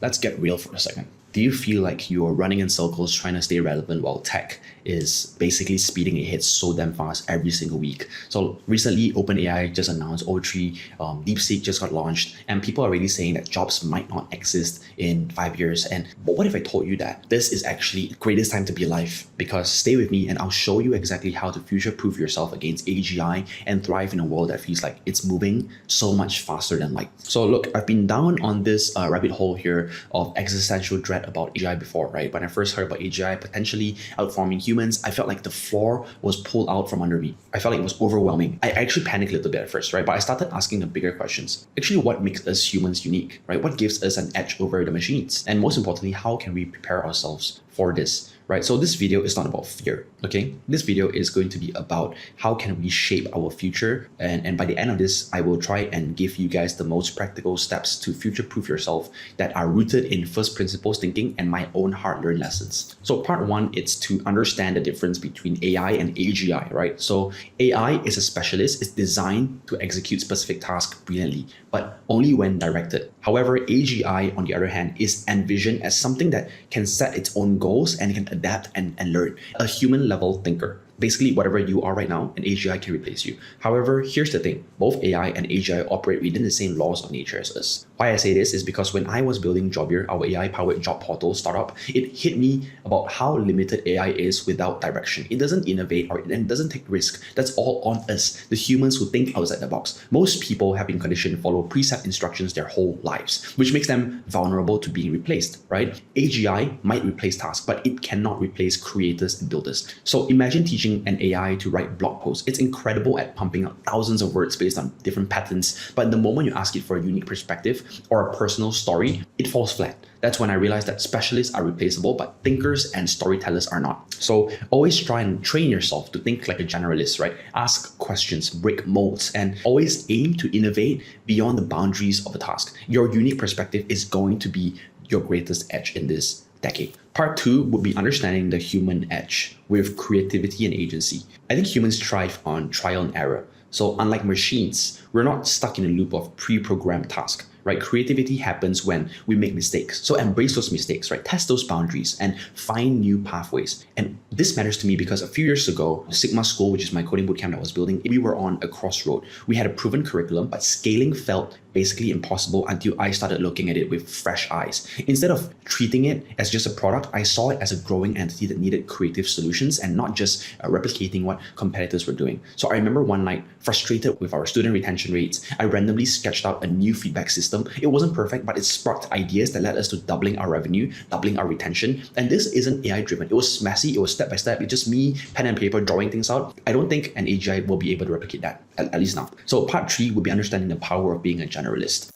Let's get real for a second. Do you feel like you're running in circles trying to stay relevant while tech is basically speeding ahead so damn fast every single week? So recently, OpenAI just announced O3, Deepseek just got launched, and people are really saying that jobs might not exist in 5 years. But what if I told you that this is actually the greatest time to be alive? Because stay with me and I'll show you exactly how to future-proof yourself against AGI and thrive in a world that feels like it's moving so much faster than light. So look, I've been down on this rabbit hole here of existential dread about AGI before, right? When I first heard about AGI potentially outperforming humans, I felt like the floor was pulled out from under me. I felt like it was overwhelming. I actually panicked a little bit at first, right? But I started asking the bigger questions. Actually, what makes us humans unique, right? What gives us an edge over the machines? And most importantly, how can we prepare ourselves for this? Right? So this video is not about fear, okay? This video is going to be about how can we shape our future. And by the end of this, I will try and give you guys the most practical steps to future-proof yourself that are rooted in first principles thinking and my own hard-learned lessons. So part one, it's to understand the difference between AI and AGI, right? So AI is a specialist. It's designed to execute specific tasks brilliantly, but only when directed. However, AGI, on the other hand, is envisioned as something that can set its own goals and can adapt and learn. A human level thinker. Basically, whatever you are right now, an AGI can replace you. However, here's the thing. Both AI and AGI operate within the same laws of nature as us. Why I say this is because when I was building Jobier, our AI-powered job portal startup, it hit me about how limited AI is without direction. It doesn't innovate or it doesn't take risk. That's all on us, the humans who think outside the box. Most people have been conditioned to follow preset instructions their whole lives, which makes them vulnerable to being replaced, right? AGI might replace tasks, but it cannot replace creators and builders. So imagine teaching an AI to write blog posts. It's incredible at pumping out thousands of words based on different patterns, but the moment you ask it for a unique perspective or a personal story, it falls flat. That's when I realized that specialists are replaceable, but thinkers and storytellers are not. So always try and train yourself to think like a generalist, right? Ask questions, break molds, and always aim to innovate beyond the boundaries of a task. Your unique perspective is going to be your greatest edge in this decade. Part two would be understanding the human edge with creativity and agency. I think humans thrive on trial and error. So unlike machines, we're not stuck in a loop of pre-programmed tasks, right? Creativity happens when we make mistakes. So embrace those mistakes, right? Test those boundaries and find new pathways. And this matters to me because a few years ago, Sigma School, which is my coding bootcamp that I was building, we were on a crossroad. We had a proven curriculum, but scaling felt basically impossible until I started looking at it with fresh eyes. Instead of treating it as just a product, I saw it as a growing entity that needed creative solutions and not just replicating what competitors were doing. So I remember one night, frustrated with our student retention rates, I randomly sketched out a new feedback system. It wasn't perfect, but it sparked ideas that led us to doubling our revenue, doubling our retention. And this isn't AI driven. It was messy. It was step by step. It's just me, pen and paper, drawing things out. I don't think an AGI will be able to replicate that, at least now. So part three would be understanding the power of being a generalist.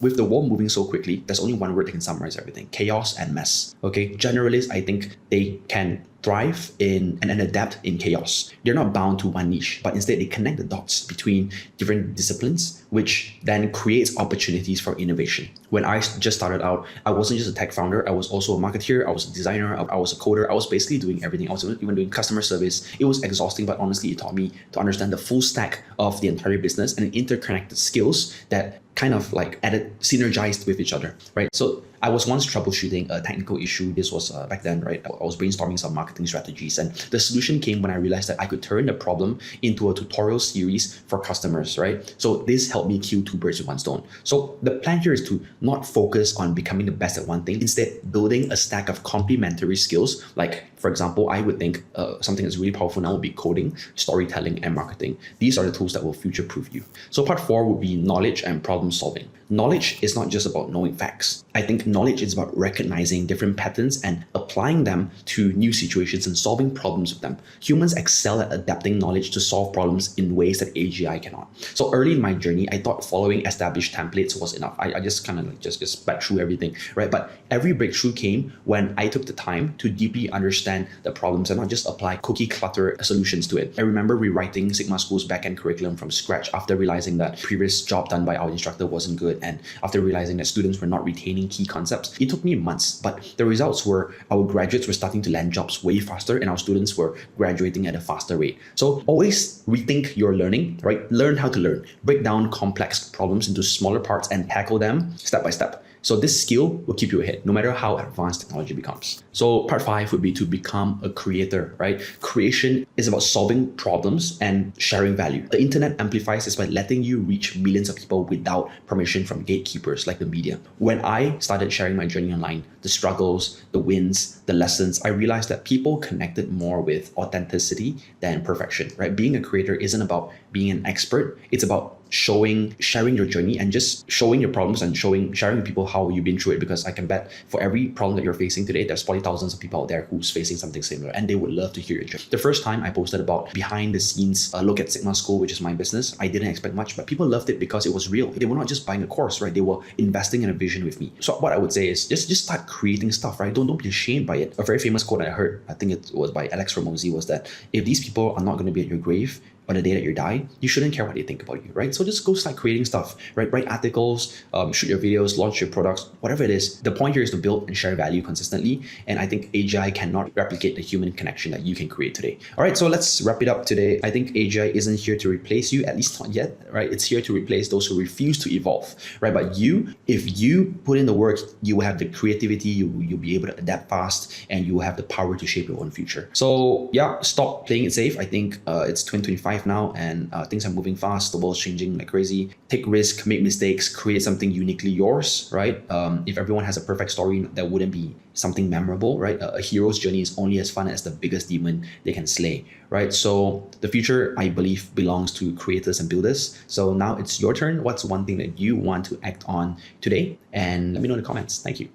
With the world moving so quickly, there's only one word that can summarize everything: chaos and mess. Okay, generalists, I think they can thrive in and adapt in chaos. They're not bound to one niche, but instead they connect the dots between different disciplines, which then creates opportunities for innovation. When I just started out, I wasn't just a tech founder, I was also a marketeer, I was a designer, I was a coder, I was basically doing everything. I was even doing customer service. It was exhausting, but honestly, it taught me to understand the full stack of the entire business and interconnected skills that kind of like synergized with each other, right? So I was once troubleshooting a technical issue. This was back then, right? I was brainstorming some marketing strategies, and the solution came when I realized that I could turn the problem into a tutorial series for customers, right? So this helped me kill two birds with one stone. So the plan here is to not focus on becoming the best at one thing, instead building a stack of complementary skills. Like, for example, I would think something that's really powerful now would be coding, storytelling, and marketing. These are the tools that will future-proof you. So part four would be knowledge and problem solving. Knowledge is not just about knowing facts. I think knowledge is about recognizing different patterns and applying them to new situations and solving problems with them. Humans excel at adapting knowledge to solve problems in ways that AGI cannot. So early in my journey, I thought following established templates was enough. I just kind of like just sped through everything, right? But every breakthrough came when I took the time to deeply understand the problems and not just apply cookie clutter solutions to it. I remember rewriting Sigma School's backend curriculum from scratch after realizing that previous job done by our instructor wasn't good. And after realizing that students were not retaining key concepts, it took me months, but the results were our graduates were starting to land jobs way faster and our students were graduating at a faster rate. So always rethink your learning, right? Learn how to learn. Break down complex problems into smaller parts and tackle them step by step. So this skill will keep you ahead, no matter how advanced technology becomes. So part 5 would be to become a creator, right? Creation is about solving problems and sharing value. The internet amplifies this by letting you reach millions of people without permission from gatekeepers like the media. When I started sharing my journey online, the struggles, the wins, the lessons, I realized that people connected more with authenticity than perfection, right? Being a creator isn't about being an expert. It's about sharing your journey and just showing your problems and sharing with people how you've been through it, because I can bet for every problem that you're facing today, there's probably thousands of people out there who's facing something similar, and they would love to hear your journey. The first time I posted about behind the scenes look at Sigma School, which is my business, I didn't expect much, but people loved it because it was real. They were not just buying a course, right? They were investing in a vision with me. So what I would say is just start creating stuff, right? Don't be ashamed by it. A very famous quote I heard, I think it was by Alex Ramosi, was that if these people are not going to be at your grave on the day that you die, you shouldn't care what they think about you, right? So just go start creating stuff, right? Write articles, shoot your videos, launch your products, whatever it is. The point here is to build and share value consistently. And I think AGI cannot replicate the human connection that you can create today. All right, so let's wrap it up today. I think AGI isn't here to replace you, at least not yet, right? It's here to replace those who refuse to evolve, right? But if you put in the work, you will have the creativity, you'll be able to adapt fast, and you will have the power to shape your own future. So yeah, stop playing it safe. I think it's 2025 now, and things are moving fast. The world's changing like crazy. Take risk, make mistakes, create something uniquely yours, right? If everyone has a perfect story, there wouldn't be something memorable, right? A hero's journey is only as fun as the biggest demon they can slay, right? So the future, I believe, belongs to creators and builders. So now it's your turn. What's one thing that you want to act on today? And let me know in the comments. Thank you.